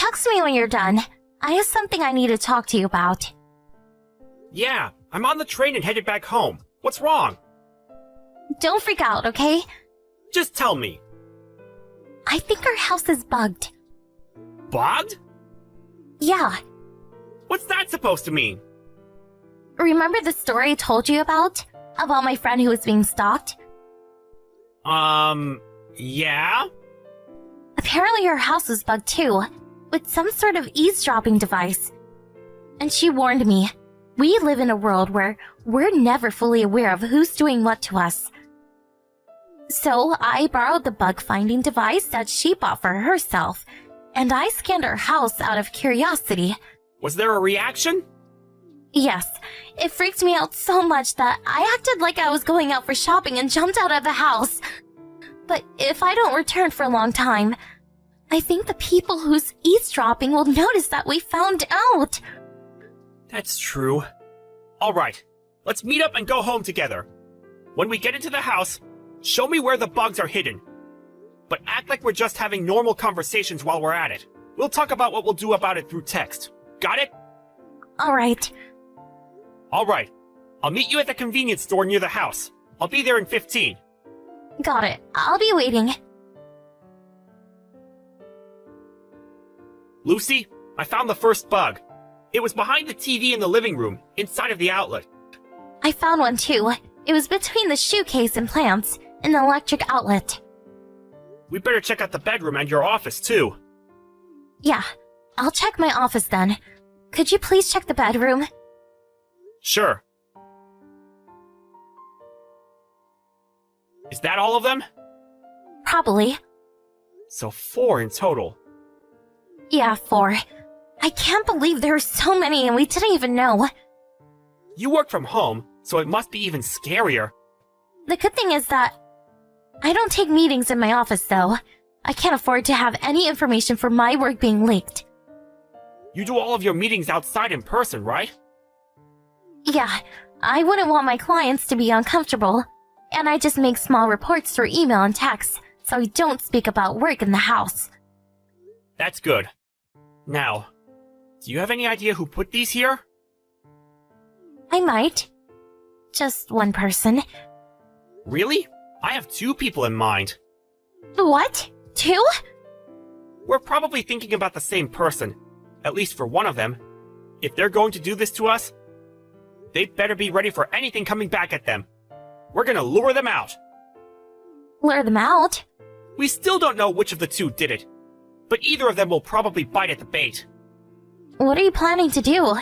text me when you're done. I have something I need to talk to you about. Yeah, I'm on the train and headed back home. What's wrong? Don't freak out, okay? Just tell me. I think our house is bugged. Bugged? Yeah. What's that supposed to mean? Remember the story I told you about? About my friend who was being stalked? Yeah? Apparently her house was bugged too, with some sort of eavesdropping device. And she warned me. We live in a world where we're never fully aware of who's doing what to us. So I borrowed the bug-finding device that she bought for herself, and I scanned her house out of curiosity. Was there a reaction? Yes, it freaked me out so much that I acted like I was going out for shopping and jumped out of the house. But if I don't return for a long time, I think the people who's eavesdropping will notice that we found out. That's true. Alright, let's meet up and go home together. When we get into the house, show me where the bugs are hidden. But act like we're just having normal conversations while we're at it. We'll talk about what we'll do about it through text. Got it? Alright. Alright. I'll meet you at the convenience store near the house. I'll be there in 15. Got it. I'll be waiting. Lucy, I found the first bug. It was behind the TV in the living room, inside of the outlet. I found one too. It was between the shoe case and plants in the electric outlet. We better check out the bedroom and your office, too. Yeah, I'll check my office then. Could you please check the bedroom? Sure. Is that all of them? Probably. So 4 in total. Yeah, 4. I can't believe there are so many and we didn't even know. You work from home, so it must be even scarier. The good thing is that I don't take meetings in my office, though. I can't afford to have any information for my work being leaked. You do all of your meetings outside in person, right? Yeah, I wouldn't want my clients to be uncomfortable. And I just make small reports through email and text, so I don't speak about work in the house. That's good. Now, do you have any idea who put these here? I might. Just one person. Really? I have 2 people in mind. What? 2? We're probably thinking about the same person, at least for one of them. If they're going to do this to us, they'd better be ready for anything coming back at them. We're gonna lure them out. Lure them out? We still don't know which of the 2 did it, but either of them will probably bite at the bait. What are you planning to do?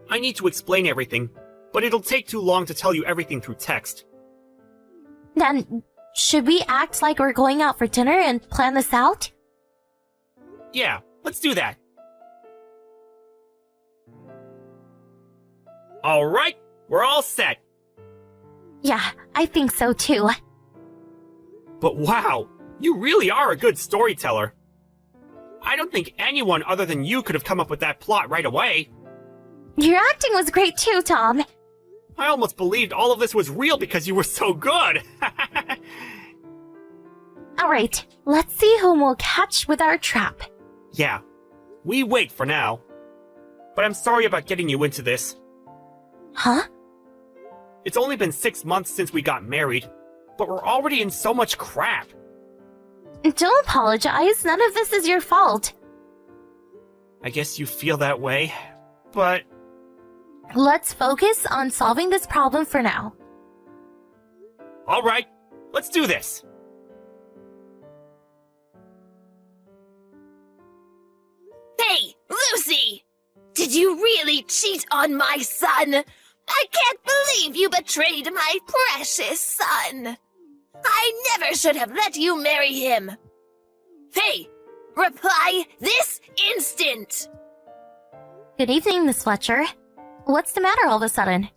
I need to explain everything, but it'll take too long to tell you everything through text. Then, should we act like we're going out for dinner and plan this out? Yeah, let's do that. Alright, we're all set. Yeah, I think so too. But wow, you really are a good storyteller. I don't think anyone other than you could have come up with that plot right away. Your acting was great too, Tom. I almost believed all of this was real because you were so good. Alright, let's see whom we'll catch with our trap. Yeah, we wait for now. But I'm sorry about getting you into this. Huh? It's only been 6 months since we got married, but we're already in so much crap. Don't apologize, none of this is your fault. I guess you feel that way, but... Let's focus on solving this problem for now. Alright, let's do this. Hey, Lucy! Did you really cheat on my son? I can't believe you betrayed my precious son. I never should have let you marry him. Hey, reply this instant! Good evening, Miss Fletcher. What's the matter all of a sudden?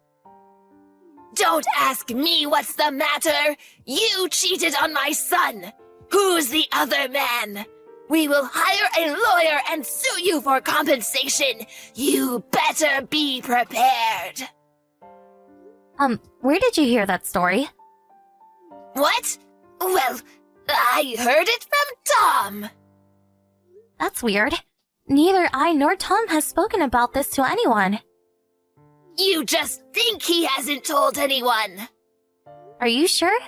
Don't ask me what's the matter. You cheated on my son. Who's the other man? We will hire a lawyer and sue you for compensation. You better be prepared. Where did you hear that story? What? Well, I heard it from Tom. That's weird. neither I nor Tom has spoken about this to anyone. You just think he hasn't told anyone. Are you sure?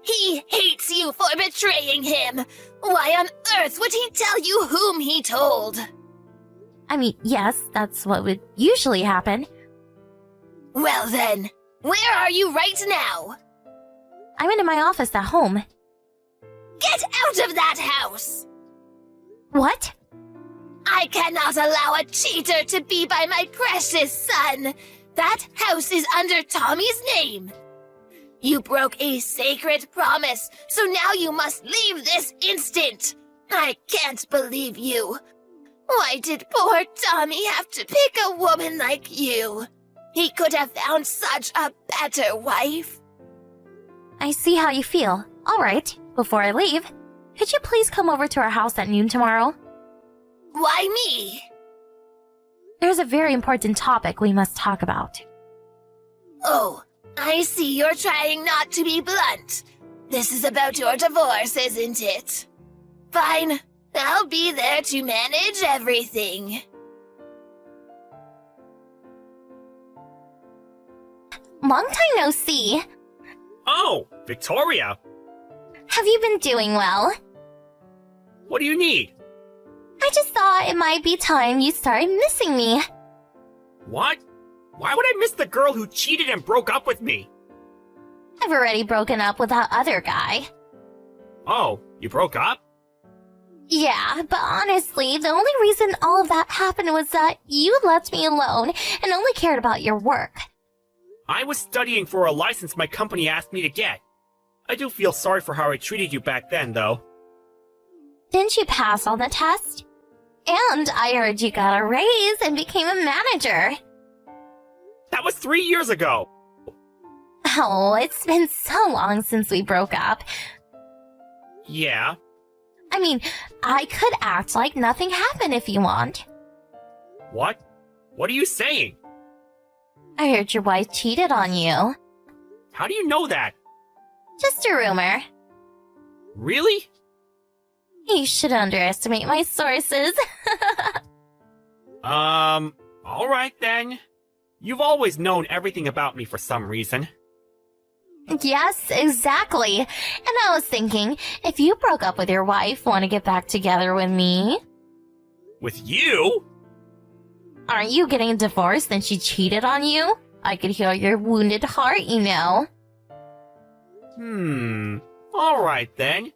He hates you for betraying him. Why on earth would he tell you whom he told? I mean, yes, that's what would usually happen. Well then, where are you right now? I'm in my office at home. Get out of that house! What? I cannot allow a cheater to be by my precious son. That house is under Tommy's name. You broke a sacred promise, so now you must leave this instant. I can't believe you. Why did poor Tommy have to pick a woman like you? He could have found such a better wife. I see how you feel. All right, before I leave, could you please come over to our house at noon tomorrow? Why me? There's a very important topic we must talk about. Oh, I see you're trying not to be blunt. This is about your divorce, isn't it? Fine, I'll be there to manage everything. Long time no see. Oh, Victoria! Have you been doing well? What do you need? I just thought it might be time you started missing me. What? Why would I miss the girl who cheated and broke up with me? I've already broken up with that other guy. Oh, you broke up? Yeah, but honestly, the only reason all of that happened was that you left me alone and only cared about your work. I was studying for a license my company asked me to get. I do feel sorry for how I treated you back then, though. Didn't you pass on the test? And I heard you got a raise and became a manager. That was 3 years ago! Oh, it's been so long since we broke up. Yeah? I mean, I could act like nothing happened if you want. What? What are you saying? I heard your wife cheated on you. How do you know that? Just a rumor. Really? You should underestimate my sources. Alright then. You've always known everything about me for some reason. Yes, exactly. And I was thinking, if you broke up with your wife, want to get back together with me? With you? Aren't you getting a divorce and she cheated on you? I could heal your wounded heart, you know. Alright then.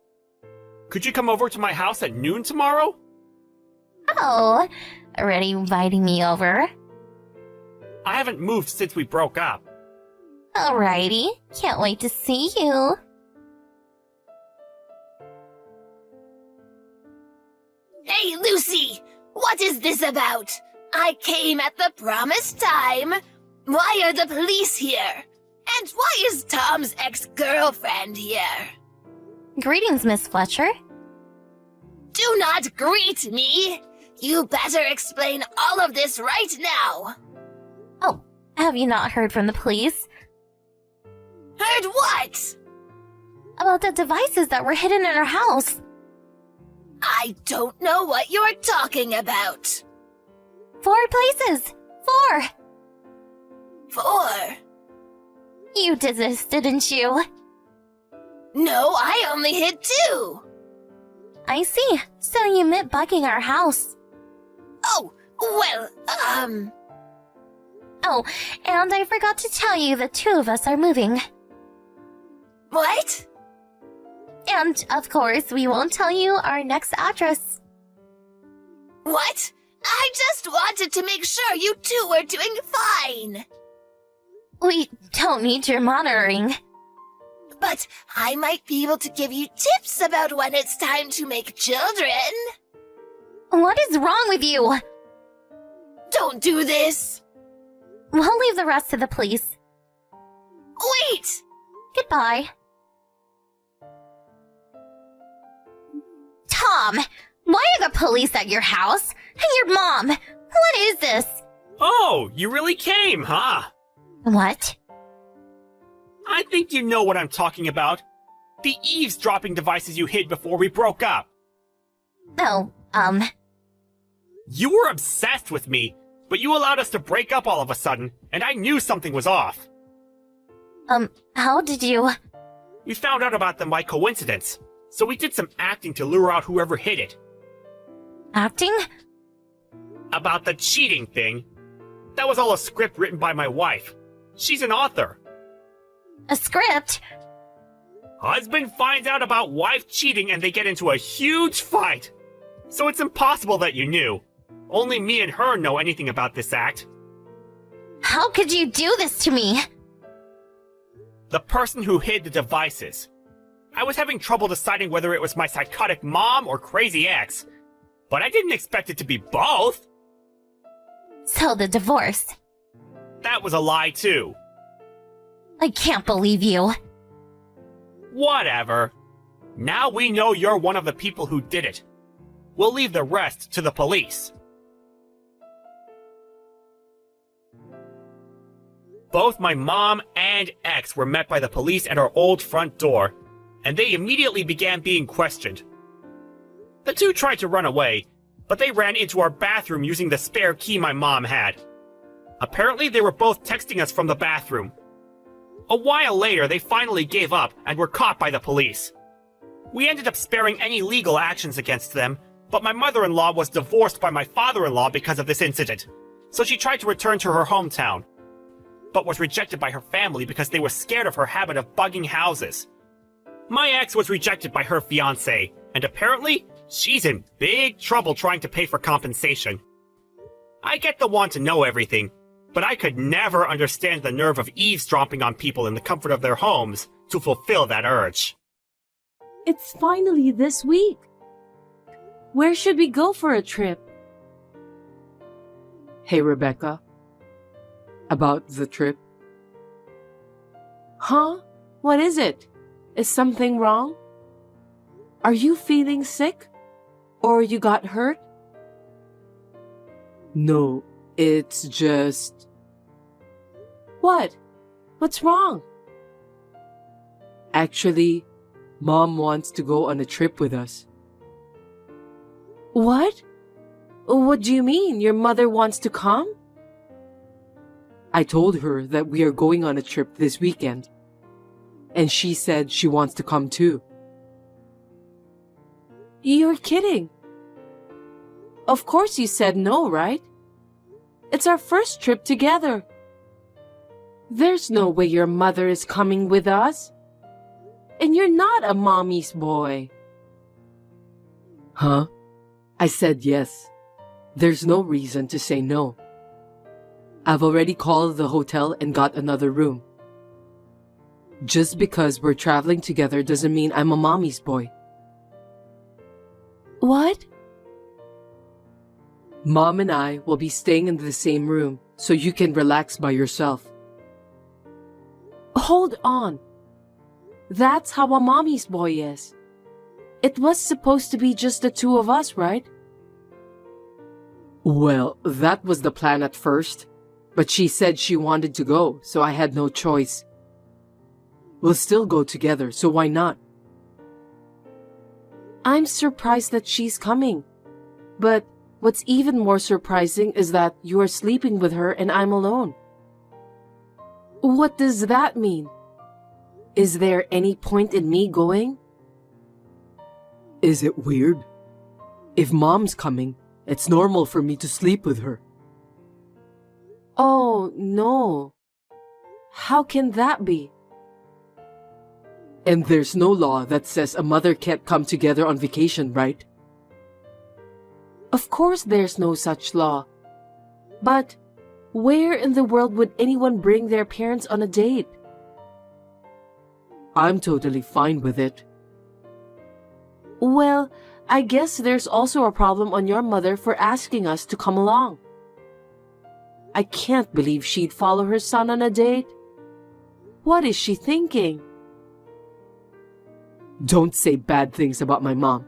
Could you come over to my house at noon tomorrow? Oh, already inviting me over? I haven't moved since we broke up. Alrighty, can't wait to see you. Hey, Lucy! What is this about? I came at the promised time. Why are the police here? And why is Tom's ex-girlfriend here? Greetings, Miss Fletcher. Do not greet me! You better explain all of this right now! Oh, have you not heard from the police? Heard what? About the devices that were hidden in our house. I don't know what you're talking about. 4 places! 4! 4? You did this, didn't you? No, I only hid 2. I see. So you meant bugging our house. Oh, well, Oh, and I forgot to tell you the 2 of us are moving. What? And, of course, we won't tell you our next address. What? I just wanted to make sure you 2 were doing fine. We don't need your monitoring. But I might be able to give you tips about when it's time to make children. What is wrong with you? Don't do this. We'll leave the rest to the police. Wait! Goodbye. Tom, why are the police at your house? And your mom? What is this? Oh, you really came, huh? What? I think you know what I'm talking about. The eavesdropping devices you hid before we broke up. Oh, You were obsessed with me, but you allowed us to break up all of a sudden, and I knew something was off. How did you... We found out about them by coincidence, so we did some acting to lure out whoever hid it. acting? About the cheating thing. That was all a script written by my wife. She's an author. A script? Husband finds out about wife cheating and they get into a huge fight. So it's impossible that you knew. Only me and her know anything about this act. How could you do this to me? The person who hid the devices. I was having trouble deciding whether it was my psychotic mom or crazy ex. But I didn't expect it to be both. So the divorce. That was a lie too. I can't believe you. Whatever. Now we know you're one of the people who did it. We'll leave the rest to the police. Both my mom and ex were met by the police at our old front door, and they immediately began being questioned. The two tried to run away, but they ran into our bathroom using the spare key my mom had. Apparently they were both texting us from the bathroom. A while later, they finally gave up and were caught by the police. We ended up sparing any legal actions against them, but my mother-in-law was divorced by my father-in-law because of this incident, so she tried to return to her hometown, but was rejected by her family because they were scared of her habit of bugging houses. My ex was rejected by her fiancé, and apparently, she's in big trouble trying to pay for compensation. I get the want to know everything, but I could never understand the nerve of eavesdropping on people in the comfort of their homes to fulfill that urge. It's finally this week. Where should we go for a trip? Hey, Rebecca. About the trip. Huh? What is it? Is something wrong? Are you feeling sick? Or you got hurt? No, it's just... What? What's wrong? Actually, Mom wants to go on a trip with us. What? What do you mean? Your mother wants to come? I told her that we are going on a trip this weekend, and she said she wants to come too. You're kidding. Of course you said no, right? It's our first trip together. There's no way your mother is coming with us. And you're not a mommy's boy. Huh? I said yes. There's no reason to say no. I've already called the hotel and got another room. Just because we're traveling together doesn't mean I'm a mommy's boy. What? Mom and I will be staying in the same room so you can relax by yourself. Hold on. That's how a mommy's boy is. It was supposed to be just the two of us, right? Well, that was the plan at first, but she said she wanted to go, so I had no choice. We'll still go together, so why not? I'm surprised that she's coming. But what's even more surprising is that you are sleeping with her and I'm alone. What does that mean? Is there any point in me going? Is it weird? If Mom's coming, it's normal for me to sleep with her. Oh, no. How can that be? And there's no law that says a mother can't come together on vacation, right? Of course there's no such law. But where in the world would anyone bring their parents on a date? I'm totally fine with it. Well, I guess there's also a problem on your mother for asking us to come along. I can't believe she'd follow her son on a date. What is she thinking? Don't say bad things about my mom.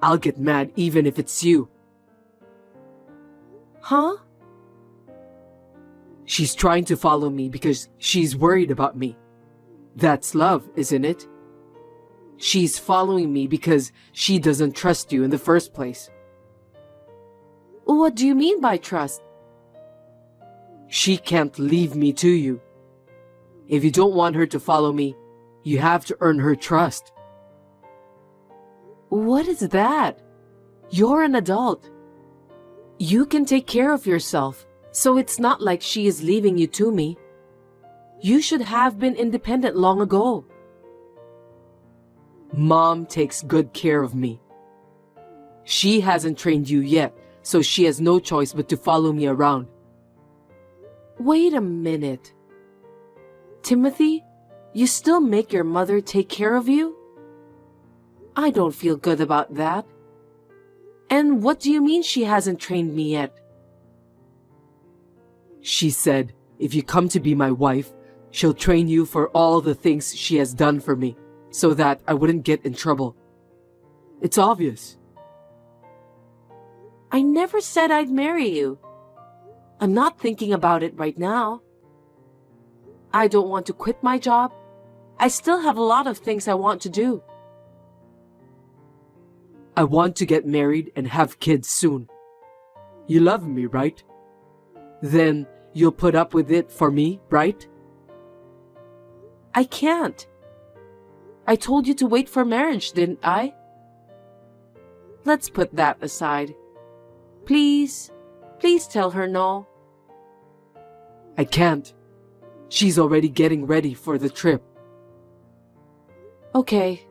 I'll get mad even if it's you. Huh? She's trying to follow me because she's worried about me. That's love, isn't it? She's following me because she doesn't trust you in the first place. What do you mean by trust? She can't leave me to you. If you don't want her to follow me, you have to earn her trust. What is that? You're an adult. You can take care of yourself, so it's not like she is leaving you to me. You should have been independent long ago. Mom takes good care of me. She hasn't trained you yet, so she has no choice but to follow me around. Wait a minute. Timothy, you still make your mother take care of you? I don't feel good about that. And what do you mean she hasn't trained me yet? She said, if you come to be my wife, she'll train you for all the things she has done for me, so that I wouldn't get in trouble. It's obvious. I never said I'd marry you. I'm not thinking about it right now. I don't want to quit my job. I still have a lot of things I want to do. I want to get married and have kids soon. You love me, right? Then you'll put up with it for me, right? I can't. I told you to wait for marriage, didn't I? Let's put that aside. Please tell her no. I can't. She's already getting ready for the trip. Okay.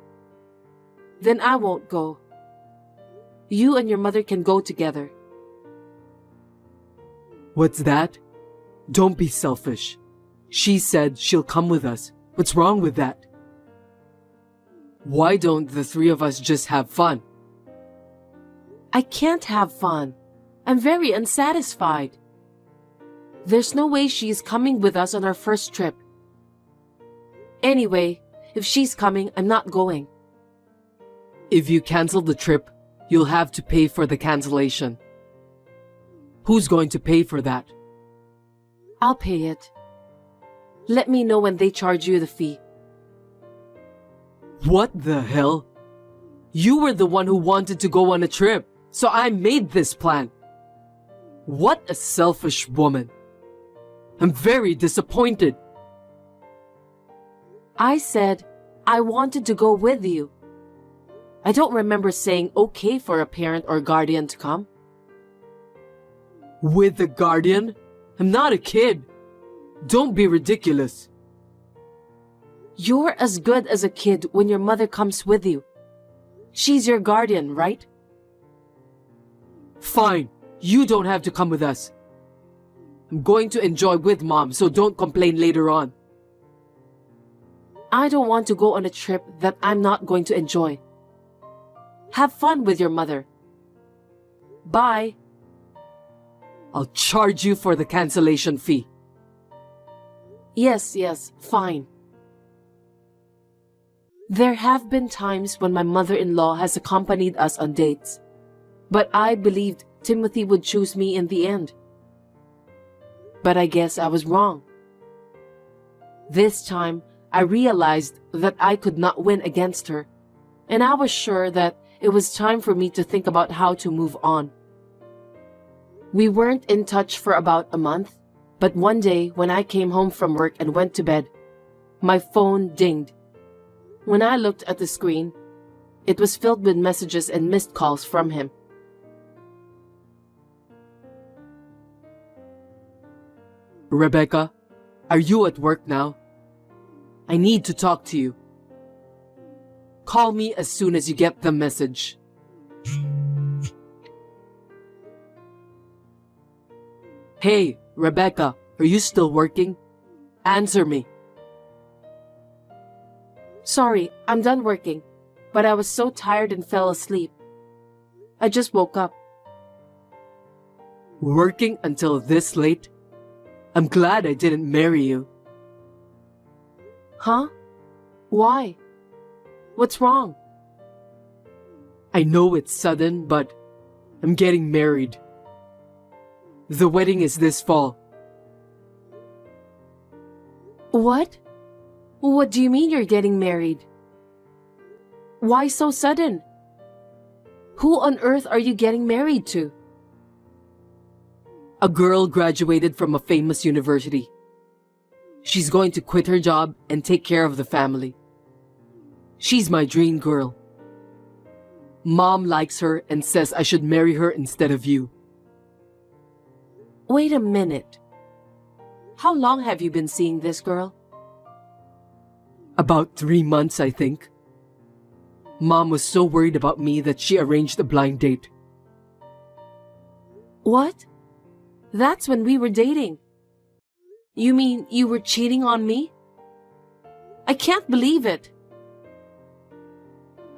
Then I won't go. You and your mother can go together. What's that? Don't be selfish. She said she'll come with us. What's wrong with that? Why don't the three of us just have fun? I can't have fun. I'm very unsatisfied. There's no way she's coming with us on our first trip. Anyway, if she's coming, I'm not going. If you cancel the trip, you'll have to pay for the cancellation. Who's going to pay for that? I'll pay it. Let me know when they charge you the fee. What the hell? You were the one who wanted to go on a trip, so I made this plan. What a selfish woman. I'm very disappointed. I said I wanted to go with you. I don't remember saying okay for a parent or guardian to come. With the guardian? I'm not a kid. Don't be ridiculous. You're as good as a kid when your mother comes with you. She's your guardian, right? Fine. You don't have to come with us. I'm going to enjoy with Mom, so don't complain later on. I don't want to go on a trip that I'm not going to enjoy. Have fun with your mother. Bye. I'll charge you for the cancellation fee. Yes, fine. There have been times when my mother-in-law has accompanied us on dates, but I believed Timothy would choose me in the end. But I guess I was wrong. This time, I realized that I could not win against her, and I was sure that it was time for me to think about how to move on. We weren't in touch for about a month, but one day when I came home from work and went to bed, my phone dinged. When I looked at the screen, it was filled with messages and missed calls from him. Rebecca, are you at work now? I need to talk to you. Call me as soon as you get the message. Hey, Rebecca, are you still working? Answer me. Sorry, I'm done working, but I was so tired and fell asleep. I just woke up. Working until this late? I'm glad I didn't marry you. Huh? Why? What's wrong? I know it's sudden, but I'm getting married. The wedding is this fall. What? What do you mean you're getting married? Why so sudden? Who on earth are you getting married to? A girl graduated from a famous university. She's going to quit her job and take care of the family. She's my dream girl. Mom likes her and says I should marry her instead of you. Wait a minute. How long have you been seeing this girl? About 3 months, I think. Mom was so worried about me that she arranged a blind date. What? That's when we were dating. You mean you were cheating on me? I can't believe it.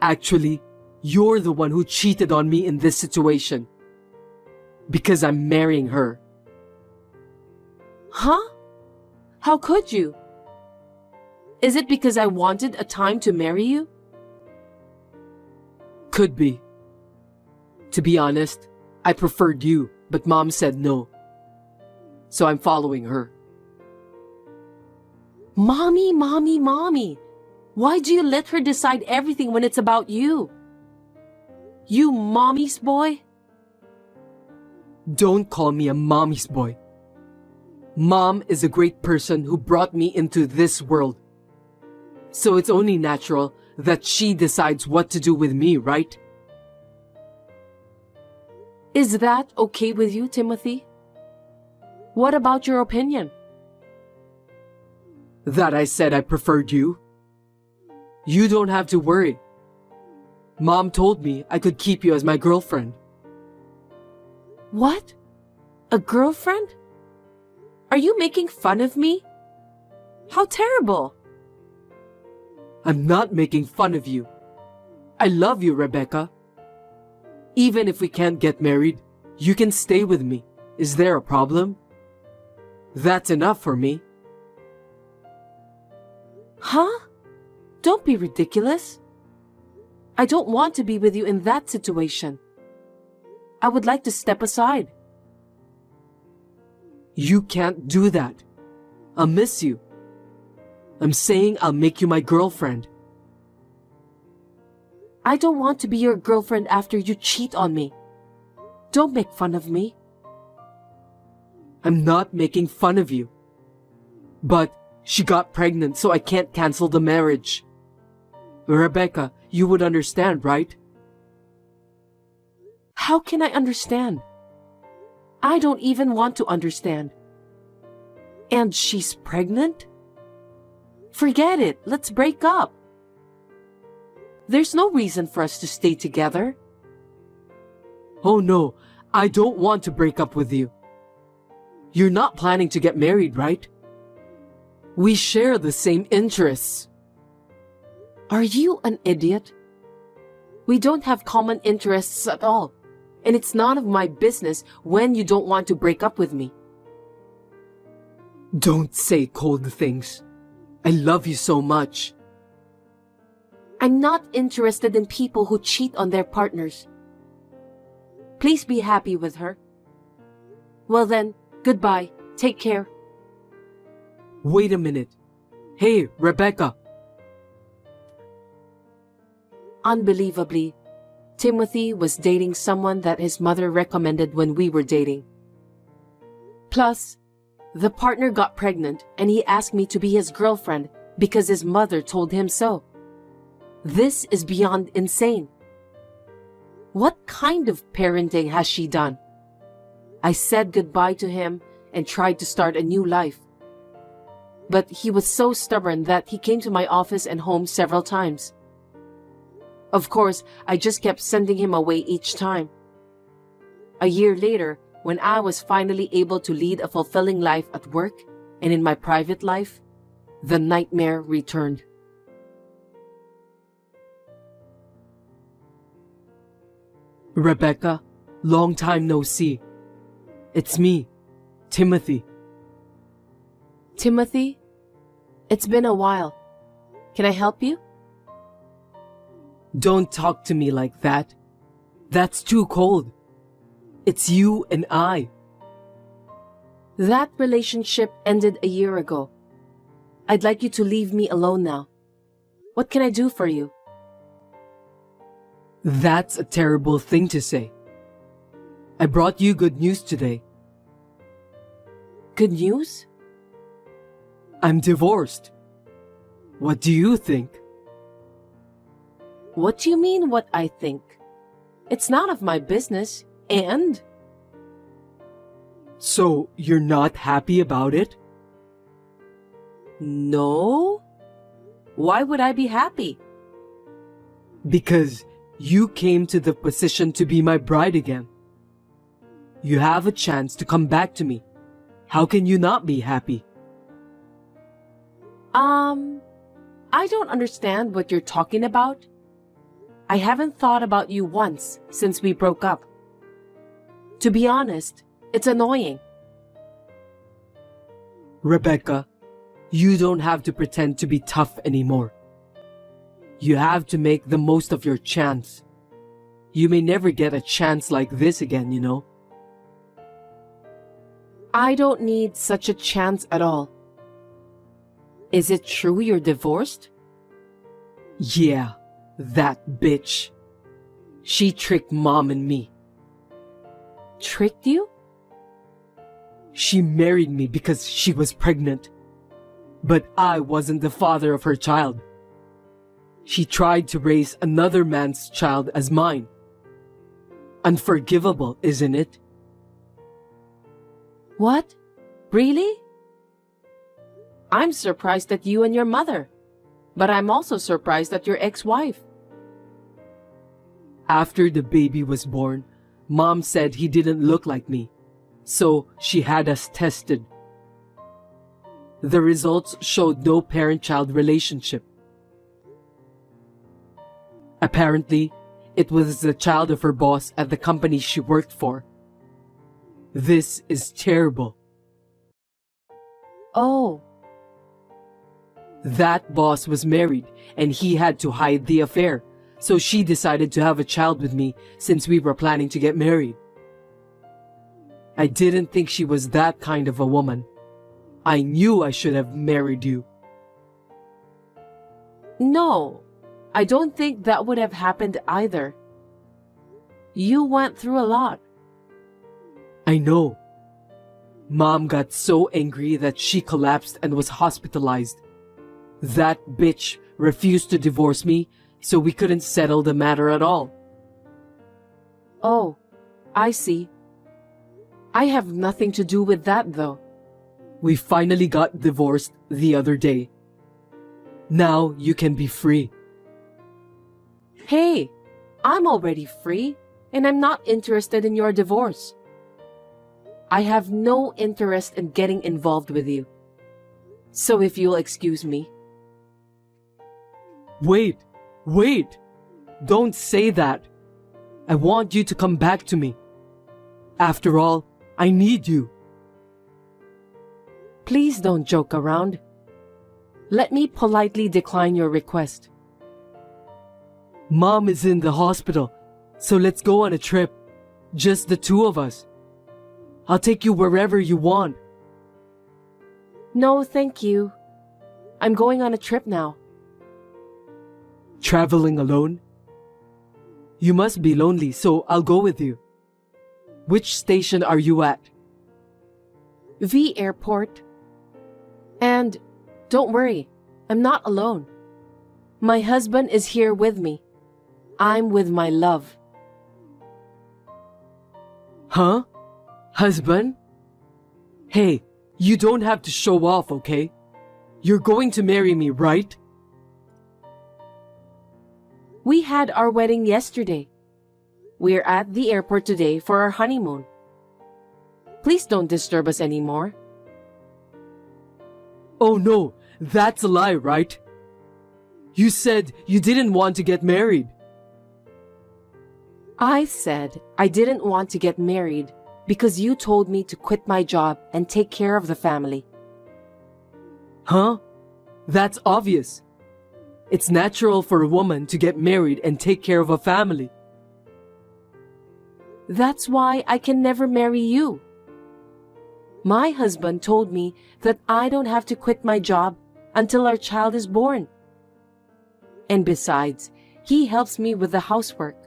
Actually, you're the one who cheated on me in this situation. Because I'm marrying her. Huh? How could you? Is it because I wanted a time to marry you? Could be. To be honest, I preferred you, but Mom said no. So I'm following her. Mommy, mommy, mommy. Why do you let her decide everything when it's about you? You mommy's boy? Don't call me a mommy's boy. Mom is a great person who brought me into this world. So it's only natural that she decides what to do with me, right? Is that okay with you, Timothy? What about your opinion? That I said I preferred you. You don't have to worry. Mom told me I could keep you as my girlfriend. What? A girlfriend? Are you making fun of me? How terrible. I'm not making fun of you. I love you, Rebecca. Even if we can't get married, you can stay with me. Is there a problem? That's enough for me. Huh? Don't be ridiculous. I don't want to be with you in that situation. I would like to step aside. You can't do that. I'll miss you. I'm saying I'll make you my girlfriend. I don't want to be your girlfriend after you cheat on me. Don't make fun of me. I'm not making fun of you. But she got pregnant, so I can't cancel the marriage. Rebecca, you would understand, right? How can I understand? I don't even want to understand. And she's pregnant? Forget it. Let's break up. There's no reason for us to stay together. Oh no, I don't want to break up with you. You're not planning to get married, right? We share the same interests. Are you an idiot? We don't have common interests at all, and it's none of my business when you don't want to break up with me. Don't say cold things. I love you so much. I'm not interested in people who cheat on their partners. Please be happy with her. Well then, goodbye. Take care. Wait a minute. Hey, Rebecca. Unbelievably, Timothy was dating someone that his mother recommended when we were dating. Plus, the partner got pregnant and he asked me to be his girlfriend because his mother told him so. This is beyond insane. What kind of parenting has she done? I said goodbye to him and tried to start a new life. But he was so stubborn that he came to my office and home several times. Of course, I just kept sending him away each time. A year later, when I was finally able to lead a fulfilling life at work and in my private life, the nightmare returned. Rebecca, long time no see. It's me, Timothy. Timothy, it's been a while. Can I help you? Don't talk to me like that. That's too cold. It's you and I. That relationship ended a year ago. I'd like you to leave me alone now. What can I do for you? That's a terrible thing to say. I brought you good news today. good news? I'm divorced. What do you think? What do you mean, what I think? It's none of my business, and... So, you're not happy about it? No? Why would I be happy? Because you came to the position to be my bride again. You have a chance to come back to me. How can you not be happy? I don't understand what you're talking about. I haven't thought about you once since we broke up. To be honest, it's annoying. Rebecca, you don't have to pretend to be tough anymore. You have to make the most of your chance. You may never get a chance like this again, you know. I don't need such a chance at all. Is it true you're divorced? Yeah, that bitch. She tricked Mom and me. Tricked you? She married me because she was pregnant. But I wasn't the father of her child. She tried to raise another man's child as mine. Unforgivable, isn't it? What? Really? I'm surprised at you and your mother. But I'm also surprised at your ex-wife. After the baby was born, Mom said he didn't look like me. So she had us tested. The results showed no parent-child relationship. Apparently, it was the child of her boss at the company she worked for. This is terrible. Oh. That boss was married and he had to hide the affair, so she decided to have a child with me since we were planning to get married. I didn't think she was that kind of a woman. I knew I should have married you. No, I don't think that would have happened either. You went through a lot. I know. Mom got so angry that she collapsed and was hospitalized. That bitch refused to divorce me, so we couldn't settle the matter at all. Oh, I see. I have nothing to do with that, though. We finally got divorced the other day. Now you can be free. Hey, I'm already free, and I'm not interested in your divorce. I have no interest in getting involved with you. So if you'll excuse me. Wait. Don't say that. I want you to come back to me. After all, I need you. Please don't joke around. Let me politely decline your request. Mom is in the hospital, so let's go on a trip. Just the two of us. I'll take you wherever you want. No, thank you. I'm going on a trip now. Traveling alone? You must be lonely, so I'll go with you. Which station are you at? V Airport. And don't worry, I'm not alone. My husband is here with me. I'm with my love. Huh? Husband? Hey, you don't have to show off, okay? You're going to marry me, right? We had our wedding yesterday. We're at the airport today for our honeymoon. Please don't disturb us anymore. Oh no, that's a lie, right? You said you didn't want to get married. I said I didn't want to get married because you told me to quit my job and take care of the family. Huh? That's obvious. It's natural for a woman to get married and take care of a family. That's why I can never marry you. My husband told me that I don't have to quit my job until our child is born. And besides, he helps me with the housework.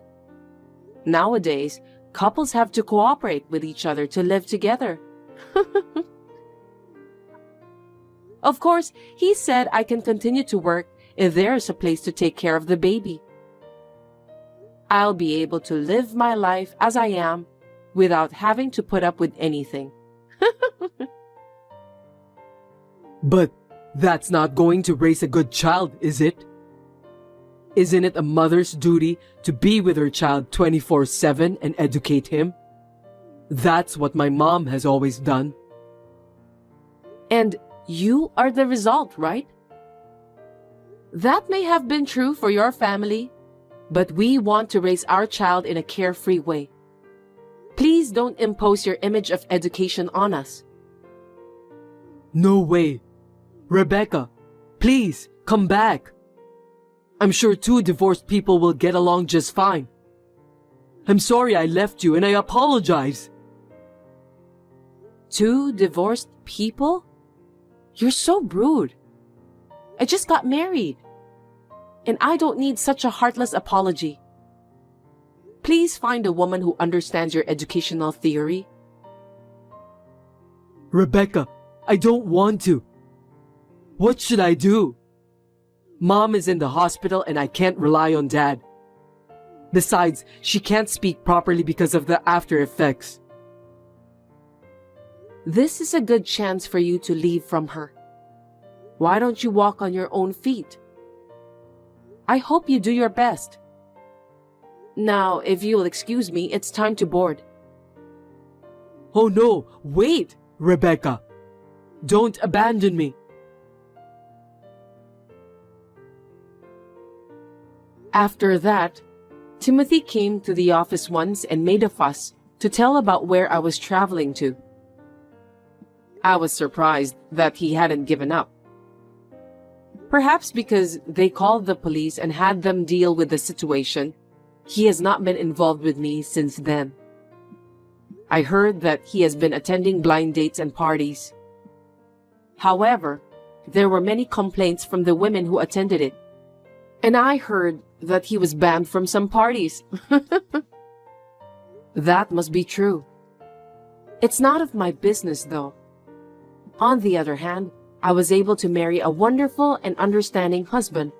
Nowadays, couples have to cooperate with each other to live together. Of course, he said I can continue to work if there is a place to take care of the baby. I'll be able to live my life as I am without having to put up with anything. But that's not going to raise a good child, is it? Isn't it a mother's duty to be with her child 24/7 and educate him? That's what my mom has always done. And you are the result, right? That may have been true for your family, but we want to raise our child in a carefree way. Please don't impose your image of education on us. No way. Rebecca, please, come back. I'm sure two divorced people will get along just fine. I'm sorry I left you and I apologize. Two divorced people? You're so rude. I just got married. And I don't need such a heartless apology. Please find a woman who understands your educational theory. Rebecca, I don't want to. What should I do? Mom is in the hospital and I can't rely on Dad. Besides, she can't speak properly because of the after effects. This is a good chance for you to leave from her. Why don't you walk on your own feet? I hope you do your best. Now, if you'll excuse me, it's time to board. Oh no, wait, Rebecca. Don't abandon me. After that, Timothy came to the office once and made a fuss to tell about where I was traveling to. I was surprised that he hadn't given up. Perhaps because they called the police and had them deal with the situation, he has not been involved with me since then. I heard that he has been attending blind dates and parties. However, there were many complaints from the women who attended it. And I heard that he was banned from some parties. That must be true. It's not of my business, though. On the other hand, I was able to marry a wonderful and understanding husband,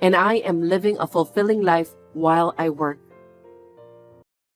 and I am living a fulfilling life while I work.